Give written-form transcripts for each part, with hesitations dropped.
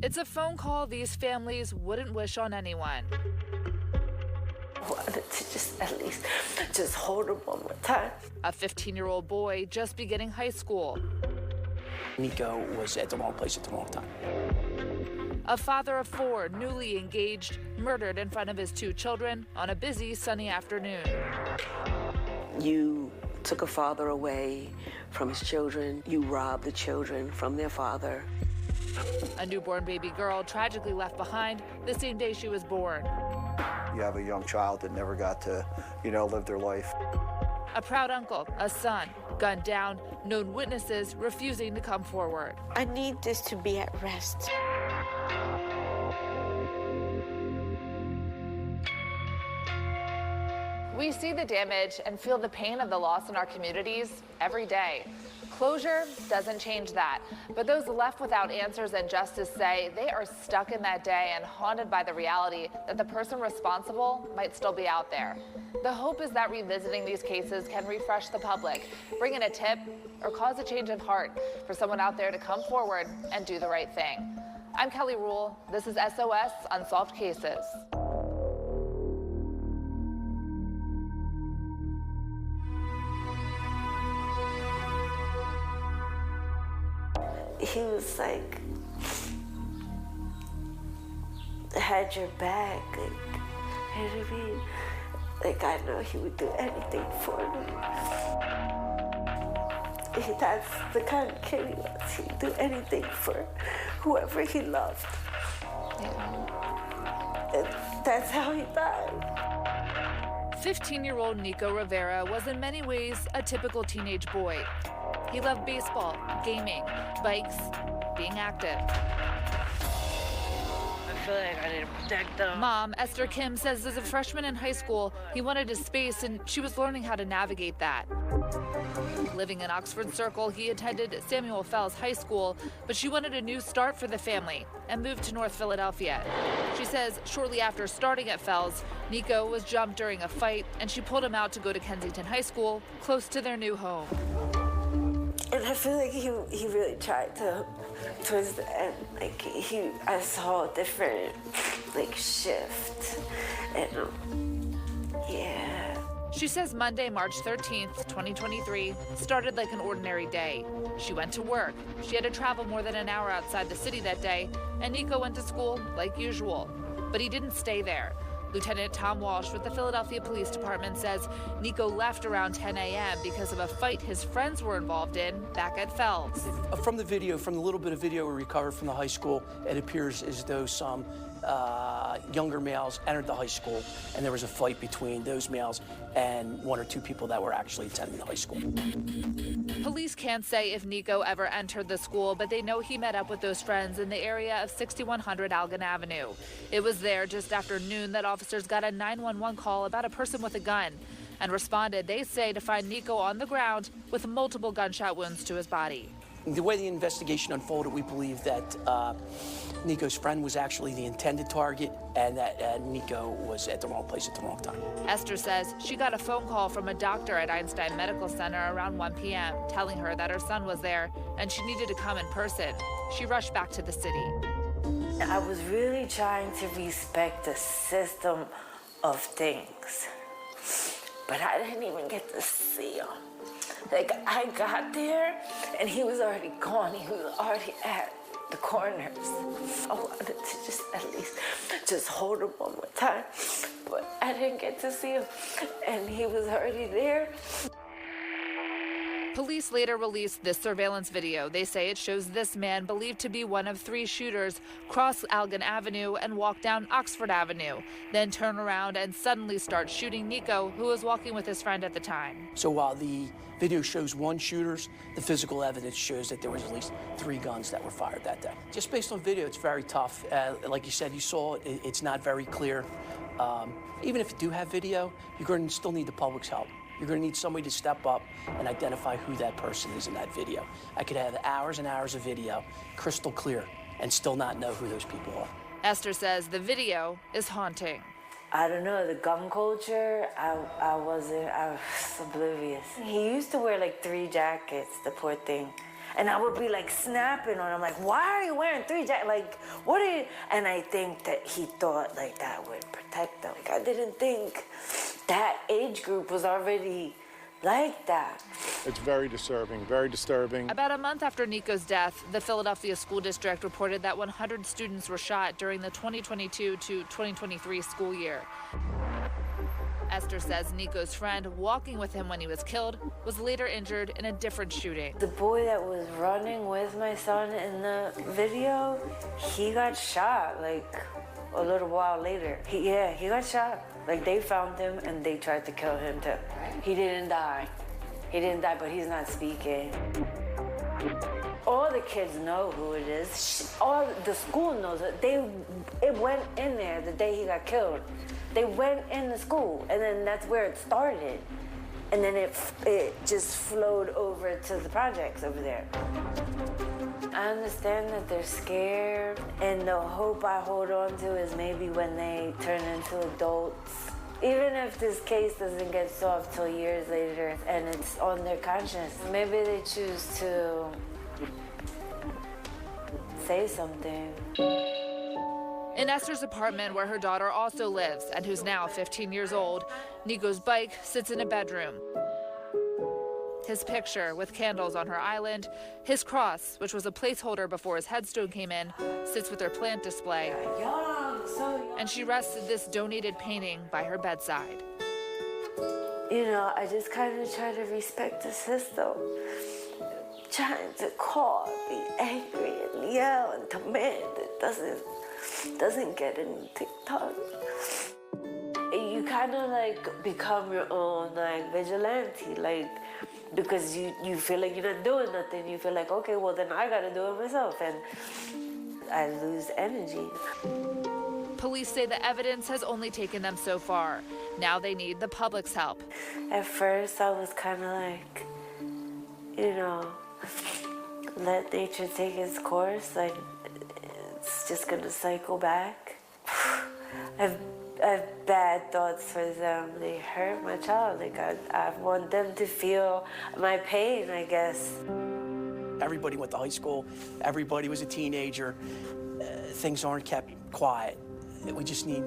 It's a phone call these families wouldn't wish on anyone. I wanted to just at least just hold him one more time. A 15-year-old boy just beginning high school. Nico was at the wrong place at the wrong time. A father of 4, newly engaged, murdered in front of his 2 children on a busy sunny afternoon. You took a father away from his children. You robbed the children from their father. A newborn baby girl tragically left behind the same day she was born. You have a young child that never got to, live their life. A proud uncle, a son, gunned down, known witnesses refusing to come forward. I need this to be at rest. We see the damage and feel the pain of the loss in our communities every day. Closure doesn't change that, but those left without answers and justice say they are stuck in that day and haunted by the reality that the person responsible might still be out there. The hope is that revisiting these cases can refresh the public, bring in a tip, or cause a change of heart for someone out there to come forward and do the right thing. I'm Kelly Rule. This is SOS Unsolved Cases. He was like, had your back, you know what I mean? Like, I know he would do anything for me. That's the kind of kid he was. He'd do anything for whoever he loved. And that's how he died. 15-year-old Nico Rivera was in many ways a typical teenage boy. He loved baseball, gaming, bikes, being active. I feel like I need to protect them. Mom, Esther Kim, says as a freshman in high school, he wanted his space and she was learning how to navigate that. Living in Oxford Circle, he attended Samuel Fells High School, but she wanted a new start for the family and moved to North Philadelphia. She says shortly after starting at Fells, Nico was jumped during a fight and she pulled him out to go to Kensington High School, close to their new home. And I feel like he really tried to, towards the end, like I saw a different, shift, and yeah. She says Monday, March 13th, 2023, started like an ordinary day. She went to work. She had to travel more than an hour outside the city that day, and Nico went to school like usual. But he didn't stay there. Lieutenant Tom Walsh with the Philadelphia Police Department says Nico left around 10 a.m. because of a fight his friends were involved in back at Fells. From the little bit of video we recovered from the high school, it appears as though some younger males entered the high school, and there was a fight between those males and 1 or 2 people that were actually attending the high school. Police can't say if Nico ever entered the school, but they know he met up with those friends in the area of 6100 Algon Avenue. It was there just after noon that officers got a 911 call about a person with a gun and responded, they say, to find Nico on the ground with multiple gunshot wounds to his body. The way the investigation unfolded, we believe that Nico's friend was actually the intended target and that Nico was at the wrong place at the wrong time. Esther says she got a phone call from a doctor at Einstein Medical Center around 1 p.m. telling her that her son was there and she needed to come in person. She rushed back to the city. I was really trying to respect the system of things, but I didn't even get to see him. Like, I got there, and he was already gone. He was already at the corners. I wanted to just at least just hold him one more time, but I didn't get to see him, and he was already there. Police later released this surveillance video. They say it shows this man, believed to be one of 3 shooters, cross Algon Avenue and walk down Oxford Avenue, then turn around and suddenly start shooting Nico, who was walking with his friend at the time. So while the video shows 1 shooter, the physical evidence shows that there was at least 3 guns that were fired that day. Just based on video, it's very tough. Like you said, you saw it, it's not very clear. Even if you do have video, you're going to still need the public's help. You're going to need somebody to step up and identify who that person is in that video. I could have hours and hours of video, crystal clear, and still not know who those people are. Esther says the video is haunting. I don't know, the gun culture, I was oblivious. He used to wear like 3 jackets, the poor thing. And I would be like snapping on him, like, why are you wearing 3 jackets? Like, what are you? And I think that he thought like that would protect them. Like, I didn't think that age group was already like that. It's very disturbing. About a month after Nico's death, the Philadelphia School District reported that 100 students were shot during the 2022 to 2023 school year. Esther says Nico's friend walking with him when he was killed was later injured in a different shooting. The boy that was running with my son in the video, he got shot like a little while later. He got shot. Like, they found him and they tried to kill him too. He didn't die. He didn't die, but he's not speaking. All the kids know who it is. All the school knows it. It went in there the day he got killed. They went in the school, and then that's where it started. And then it just flowed over to the projects over there. I understand that they're scared, and the hope I hold on to is maybe when they turn into adults. Even if this case doesn't get solved till years later and it's on their conscience, maybe they choose to say something. In Esther's apartment, where her daughter also lives and who's now 15 years old, Nico's bike sits in a bedroom. His picture with candles on her island, his cross, which was a placeholder before his headstone came in, sits with her plant display. And she rested this donated painting by her bedside. You know, I just kind of try to respect the system. Trying to call, be angry and yell and demand it doesn't get anything done. You kind of like become your own like vigilante, like, because you feel like you're not doing nothing. You feel like, okay, well then I gotta do it myself, and I lose energy. Police say the evidence has only taken them so far. Now they need the public's help. At first I was kind of like, you know, let nature take its course, like it's just gonna cycle back. I have bad thoughts for them. They hurt my child. Like I want them to feel my pain, I guess. Everybody went to high school. Everybody was a teenager. Things aren't kept quiet. We just need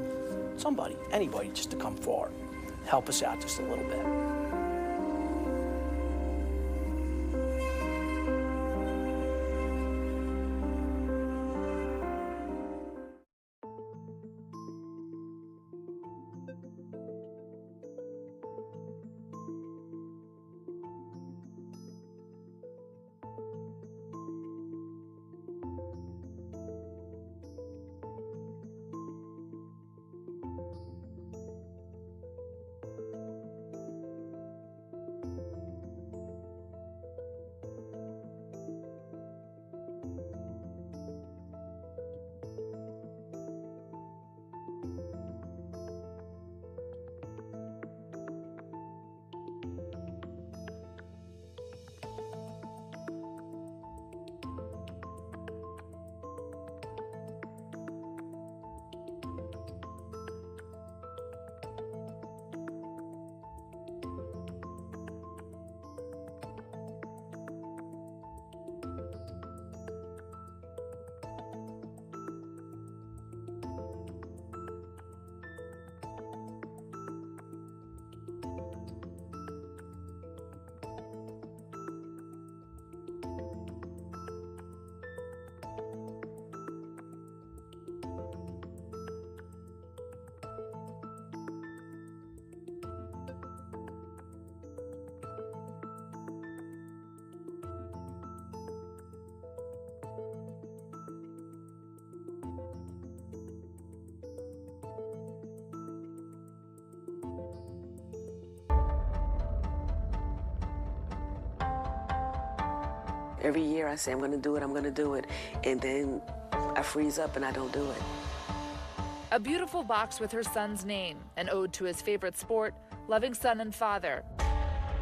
somebody, anybody, just to come forward, help us out just a little bit. Every year I say, I'm gonna do it, and then I freeze up and I don't do it. A beautiful box with her son's name, an ode to his favorite sport, loving son and father.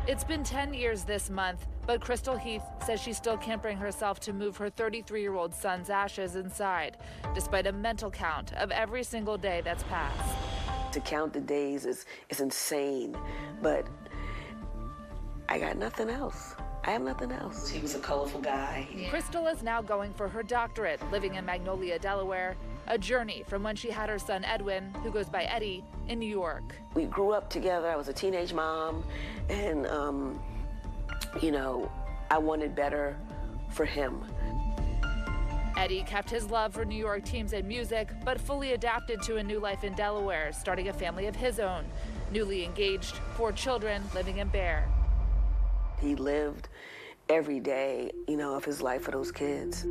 It's been 10 years this month, but Crystal Heath says she still can't bring herself to move her 33-year-old son's ashes inside, despite a mental count of every single day that's passed. To count the days is insane, but I got nothing else. I have nothing else. He was a colorful guy. Crystal is now going for her doctorate, living in Magnolia, Delaware, a journey from when she had her son Edwin, who goes by Eddie, in New York. We grew up together. I was a teenage mom, and, you know, I wanted better for him. Eddie kept his love for New York teams and music, but fully adapted to a new life in Delaware, starting a family of his own. Newly engaged, 4 children, living in Bear. He lived every day, you know, of his life for those kids.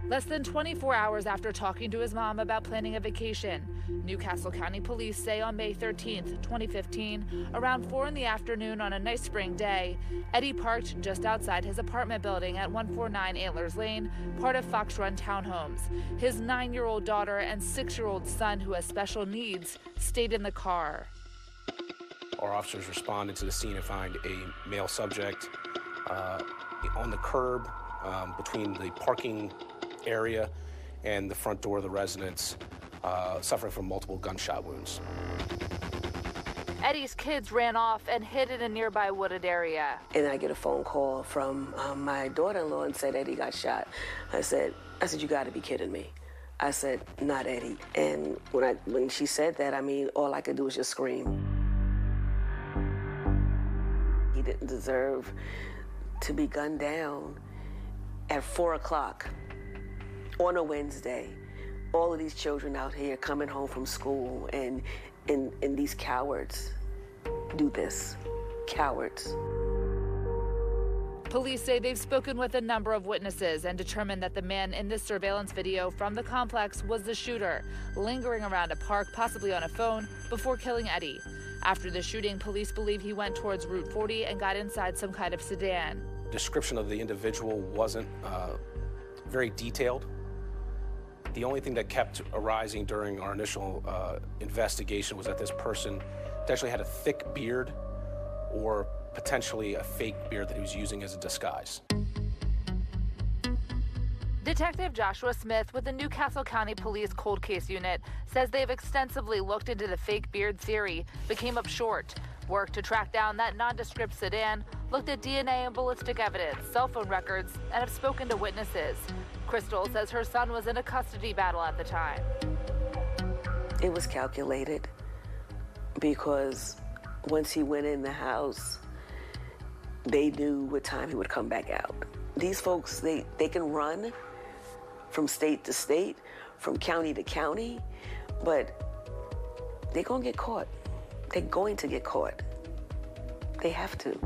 Less than 24 hours after talking to his mom about planning a vacation, Newcastle County Police say on May 13th, 2015, around 4 in the afternoon on a nice spring day, Eddie parked just outside his apartment building at 149 Antlers Lane, part of Fox Run Townhomes. His 9-year-old daughter and 6-year-old son, who has special needs, stayed in the car. Our officers responded to the scene and find a male subject on the curb between the parking area and the front door of the residence, suffering from multiple gunshot wounds. Eddie's kids ran off and hid in a nearby wooded area. And I get a phone call from my daughter-in-law and said Eddie got shot. I said, you gotta be kidding me. I said, not Eddie. And when she said that, I mean, all I could do was just scream. He didn't deserve to be gunned down at 4 o'clock on a Wednesday. All of these children out here coming home from school, and these cowards do this. Cowards. Police say they've spoken with a number of witnesses and determined that the man in this surveillance video from the complex was the shooter, lingering around a park, possibly on a phone, before killing Eddie. After the shooting, police believe he went towards Route 40 and got inside some kind of sedan. Description of the individual wasn't very detailed. The only thing that kept arising during our initial investigation was that this person potentially had a thick beard or potentially a fake beard that he was using as a disguise. Detective Joshua Smith with the Newcastle County Police Cold Case Unit says they've extensively looked into the fake beard theory, but came up short. Worked to track down that nondescript sedan, looked at DNA and ballistic evidence, cell phone records, and have spoken to witnesses. Crystal says her son was in a custody battle at the time. It was calculated because once he went in the house, they knew what time he would come back out. These folks, they can run from state to state, from county to county, but they're gonna get caught. They're going to get caught. They have to.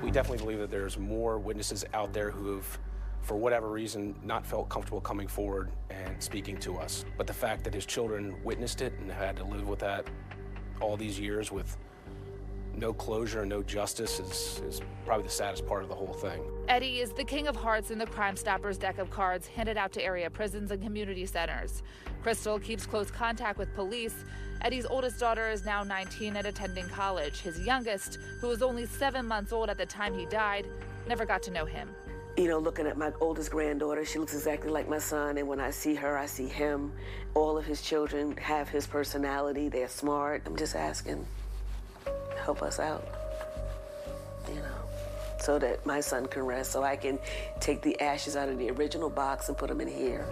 We definitely believe that there's more witnesses out there who have, for whatever reason, not felt comfortable coming forward and speaking to us. But the fact that his children witnessed it and had to live with that all these years with no closure and no justice is probably the saddest part of the whole thing. Eddie is the king of hearts in the Crime Stoppers deck of cards handed out to area prisons and community centers. Crystal keeps close contact with police. Eddie's oldest daughter is now 19 and attending college. His youngest, who was only 7 months old at the time he died, never got to know him. You know, looking at my oldest granddaughter, she looks exactly like my son, and when I see her, I see him. All of his children have his personality. They're smart. I'm just asking, help us out, you know, so that my son can rest, so I can take the ashes out of the original box and put them in here.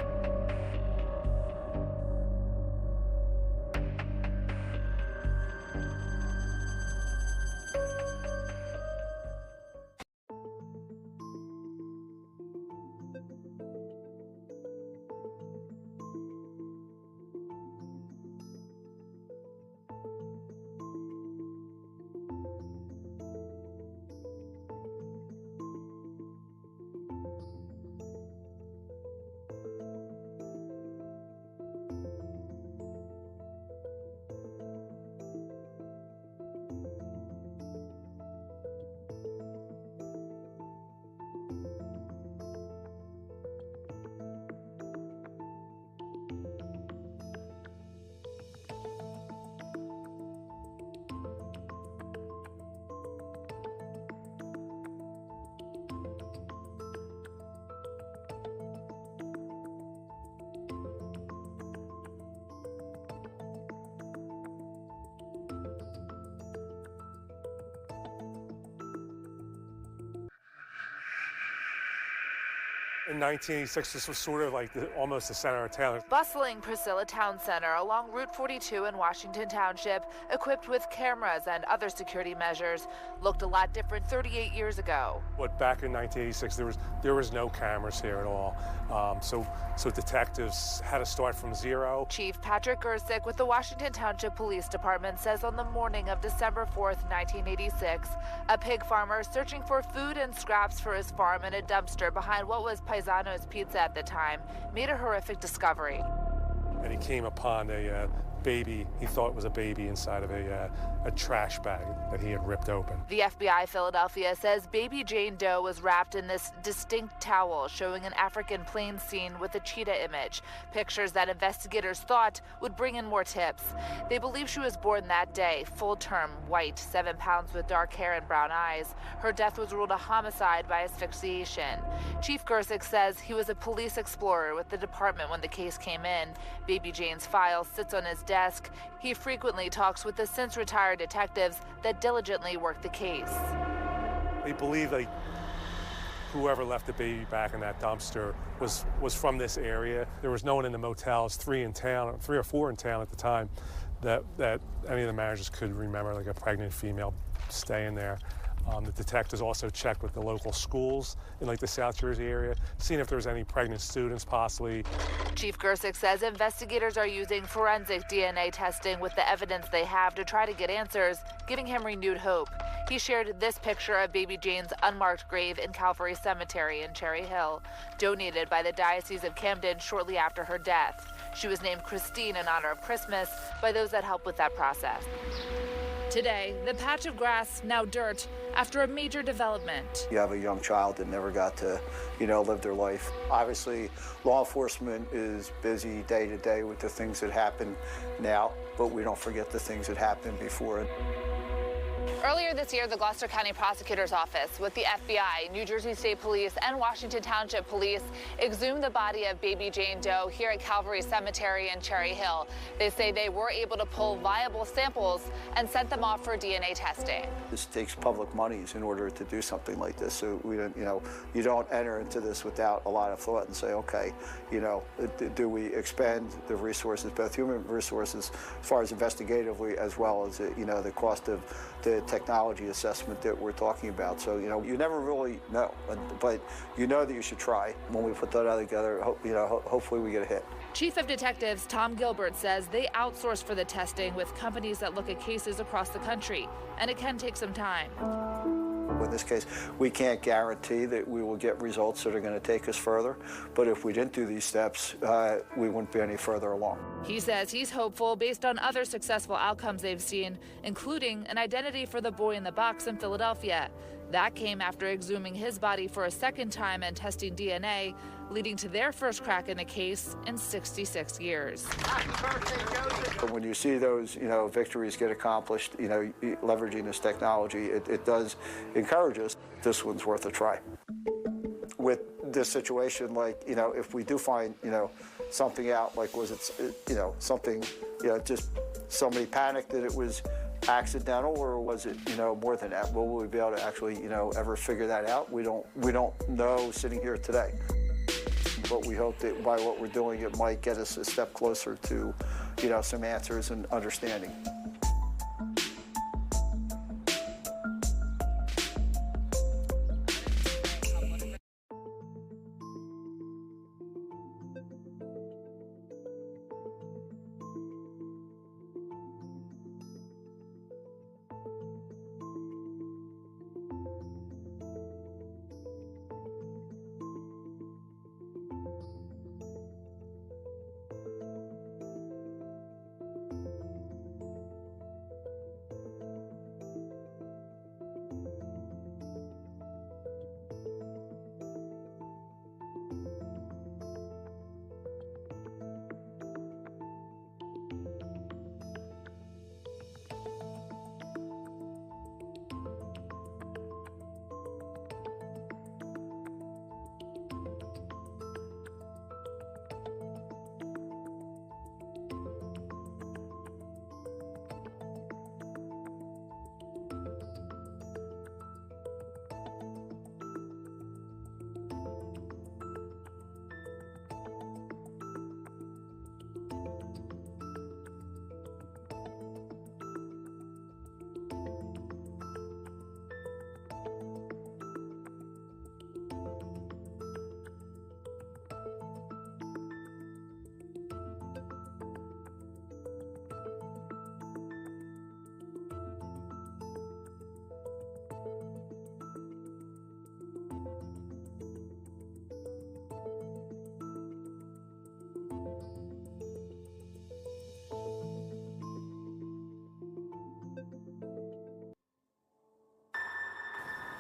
In 1986, this was sort of like almost the center of town. Bustling Priscilla Town Center along Route 42 in Washington Township, equipped with cameras and other security measures, looked a lot different 38 years ago. But back in 1986, there was no cameras here at all. So detectives had to start from zero. Chief Patrick Gersick with the Washington Township Police Department says on the morning of December 4th, 1986, a pig farmer searching for food and scraps for his farm in a dumpster behind what was Paisano's Pizza at the time made a horrific discovery. And he came upon a baby. He thought it was a baby inside of a trash bag that he had ripped open. The FBI Philadelphia says baby Jane Doe was wrapped in this distinct towel showing an African plain scene with a cheetah image, pictures that investigators thought would bring in more tips. They believe she was born that day, full term, white, 7 pounds with dark hair and brown eyes. Her death was ruled a homicide by asphyxiation. Chief Gersick says he was a police explorer with the department when the case came in. Baby Jane's file sits on his desk. He frequently talks with the since retired detectives that diligently work the case. They believe whoever left the baby back in that dumpster was from this area. There was no one in the motels, 3 or 4 in town at the time, that any of the managers could remember, like a pregnant female staying there. The detectives also checked with the local schools in like the South Jersey area, seeing if there was any pregnant students possibly. Chief Gersick says investigators are using forensic DNA testing with the evidence they have to try to get answers, giving him renewed hope. He shared this picture of baby Jane's unmarked grave in Calvary Cemetery in Cherry Hill, donated by the Diocese of Camden shortly after her death. She was named Christine in honor of Christmas by those that helped with that process. Today, the patch of grass, now dirt, after a major development. You have a young child that never got to, live their life. Obviously, law enforcement is busy day to day with the things that happen now, but we don't forget the things that happened before. Earlier this year, the Gloucester County Prosecutor's Office with the FBI, New Jersey State Police, and Washington Township Police exhumed the body of baby Jane Doe here at Calvary Cemetery in Cherry Hill. They say they were able to pull viable samples and sent them off for DNA testing. This takes public monies in order to do something like this. So we don't, you don't enter into this without a lot of thought and say, okay, do we expend the resources, both human resources, as far as investigatively, as well as the cost of the technology assessment that we're talking about. So, you never really know, but that you should try. When we put that all together, hopefully we get a hit. Chief of Detectives Tom Gilbert says they outsource for the testing with companies that look at cases across the country, and it can take some time. In this case, we can't guarantee that we will get results that are going to take us further, but if we didn't do these steps, we wouldn't be any further along. He says he's hopeful based on other successful outcomes they've seen, including an identity for the boy in the box in Philadelphia. That came after exhuming his body for a second time and testing DNA, leading to their first crack in the case in 66 years. But when you see those, victories get accomplished, leveraging this technology, it does encourage us. This one's worth a try. With this situation, if we do find, something out, was it, something, just somebody panicked that it was accidental, or was it, more than that? Will we be able to actually, ever figure that out? We don't know sitting here today. But we hope that by what we're doing, it might get us a step closer to, some answers and understanding.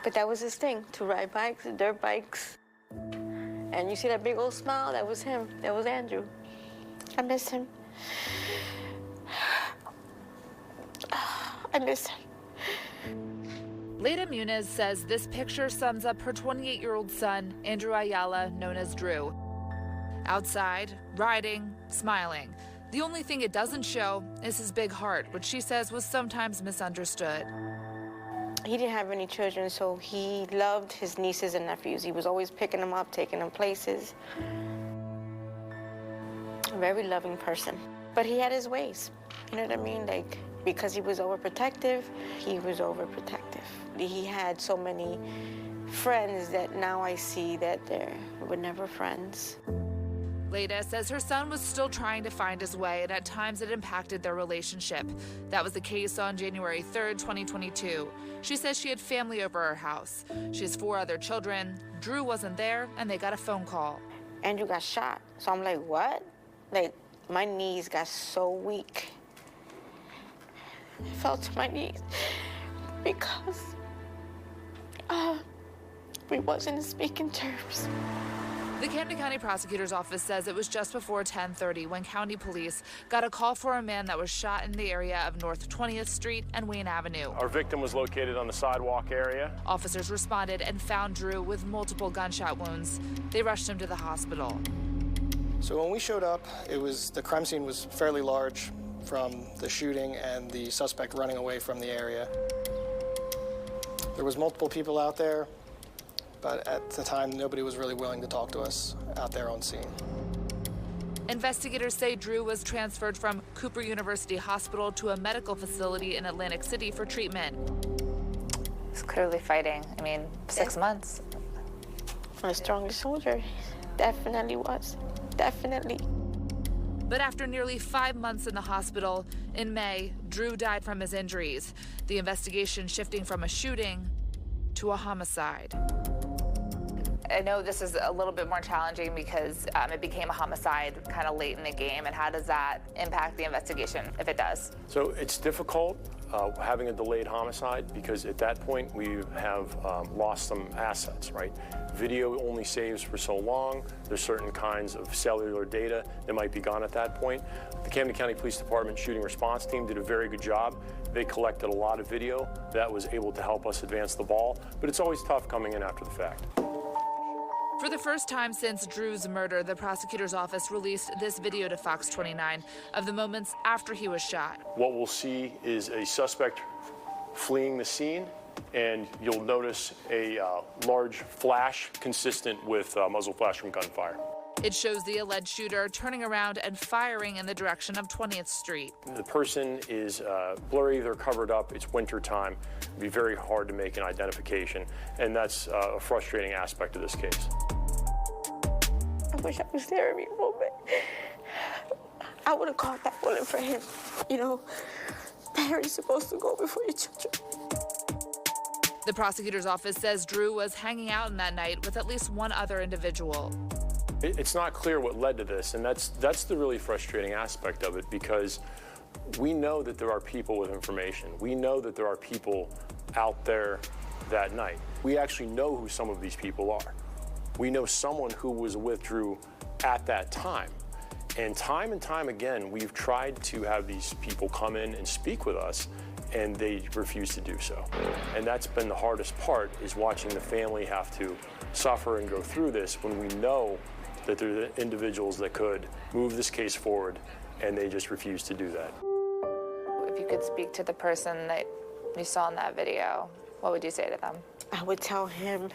But that was his thing, to ride bikes, dirt bikes. And you see that big old smile? That was him. That was Andrew. I miss him. I miss him. Leda Muniz says this picture sums up her 28-year-old son, Andrew Ayala, known as Drew. Outside, riding, smiling. The only thing it doesn't show is his big heart, which she says was sometimes misunderstood. He didn't have any children, so he loved his nieces and nephews. He was always picking them up, taking them places. A very loving person. But he had his ways, you know what I mean? Like, because he was overprotective, he was overprotective. He had so many friends that now I see that they were never friends. Leda says her son was still trying to find his way, and at times it impacted their relationship. That was the case on January 3rd, 2022. She says she had family over her house. She has 4 other children. Drew wasn't there, and they got a phone call. Andrew got shot. So I'm like, what? Like, my knees got so weak. I fell to my knees because we wasn't in speaking terms. The Camden County Prosecutor's Office says it was just before 10:30 when county police got a call for a man that was shot in the area of North 20th Street and Wayne Avenue. Our victim was located on the sidewalk area. Officers responded and found Drew with multiple gunshot wounds. They rushed him to the hospital. So when we showed up, the crime scene was fairly large from the shooting and the suspect running away from the area. There was multiple people out there, but at the time, nobody was really willing to talk to us out there on scene. Investigators say Drew was transferred from Cooper University Hospital to a medical facility in Atlantic City for treatment. He's clearly fighting. 6 months. The strongest soldier. Definitely was. Definitely. But after nearly 5 months in the hospital, in May, Drew died from his injuries. The investigation shifting from a shooting to a homicide. I know this is a little bit more challenging because it became a homicide kind of late in the game, and how does that impact the investigation, if it does? So it's difficult having a delayed homicide because at that point we have lost some assets, right? Video only saves for so long. There's certain kinds of cellular data that might be gone at that point. The Camden County Police Department shooting response team did a very good job. They collected a lot of video that was able to help us advance the ball, but it's always tough coming in after the fact. For the first time since Drew's murder, the prosecutor's office released this video to Fox 29 of the moments after he was shot. What we'll see is a suspect fleeing the scene, and you'll notice a large flash consistent with muzzle flash from gunfire. It shows the alleged shooter turning around and firing in the direction of 20th Street. The person is blurry, they're covered up, it's winter time. It'd be very hard to make an identification, and that's a frustrating aspect of this case. I wish I was there every moment. I would have caught that bullet for him. You know, parents supposed to go before your children. The prosecutor's office says Drew was hanging out in that night with at least one other individual. It's not clear what led to this, and that's the really frustrating aspect of it, because we know that there are people with information. We know that there are people out there that night. We actually know who some of these people are. We know someone who was with Drew at that time. And time again, we've tried to have these people come in and speak with us, and they refuse to do so. And that's been the hardest part, is watching the family have to suffer and go through this when we know that there are individuals that could move this case forward, and they just refuse to do that. If you could speak to the person that you saw in that video, what would you say to them? I would tell him,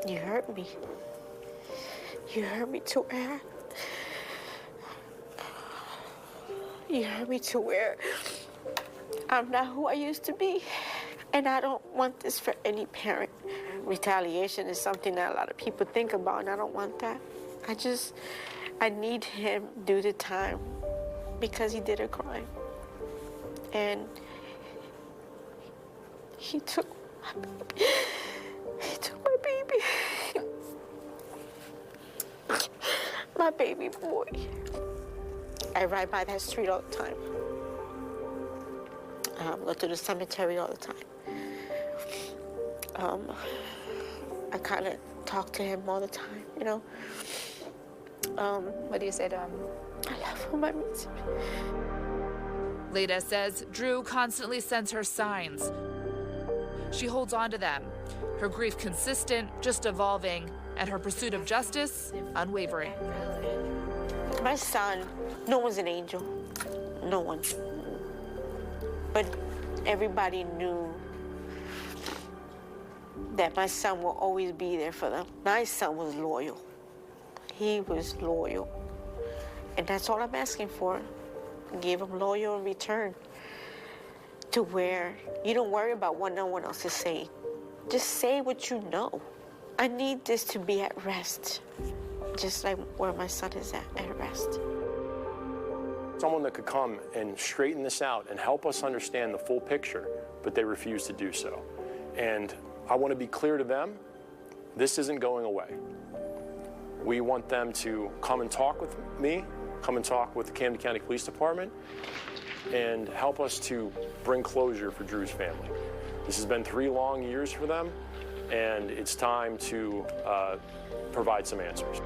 you hurt me. You hurt me to where? You hurt me to where I'm not who I used to be. And I don't want this for any parent. Retaliation is something that a lot of people think about, and I don't want that. I need him to do the time because he did a crime. And he took my baby. My baby boy. I ride by that street all the time. Go to the cemetery all the time. I kind of talk to him all the time, you know. What do you say to him? I love him, I miss him. Leda says Drew constantly sends her signs. She holds on to them. Her grief consistent, just evolving, and her pursuit of justice unwavering. My son, no one's an angel. No one. But everybody knew that my son will always be there for them. My son was loyal. He was loyal. And that's all I'm asking for. Give him loyal in return, to where you don't worry about what no one else is saying. Just say what you know. I need this to be at rest, just like where my son is at rest. Someone that could come and straighten this out and help us understand the full picture, but they refuse to do so. And I want to be clear to them, this isn't going away. We want them to come and talk with me, come and talk with the Camden County Police Department, and help us to bring closure for Drew's family. This has been 3 long years for them, and it's time to provide some answers.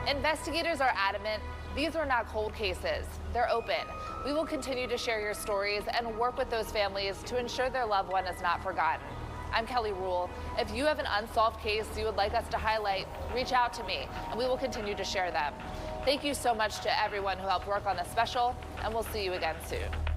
Investigators are adamant these are not cold cases. They're open. We will continue to share your stories and work with those families to ensure their loved one is not forgotten. I'm Kelly Rule. If you have an unsolved case you would like us to highlight, reach out to me and we will continue to share them. Thank you so much to everyone who helped work on this special, and we'll see you again soon.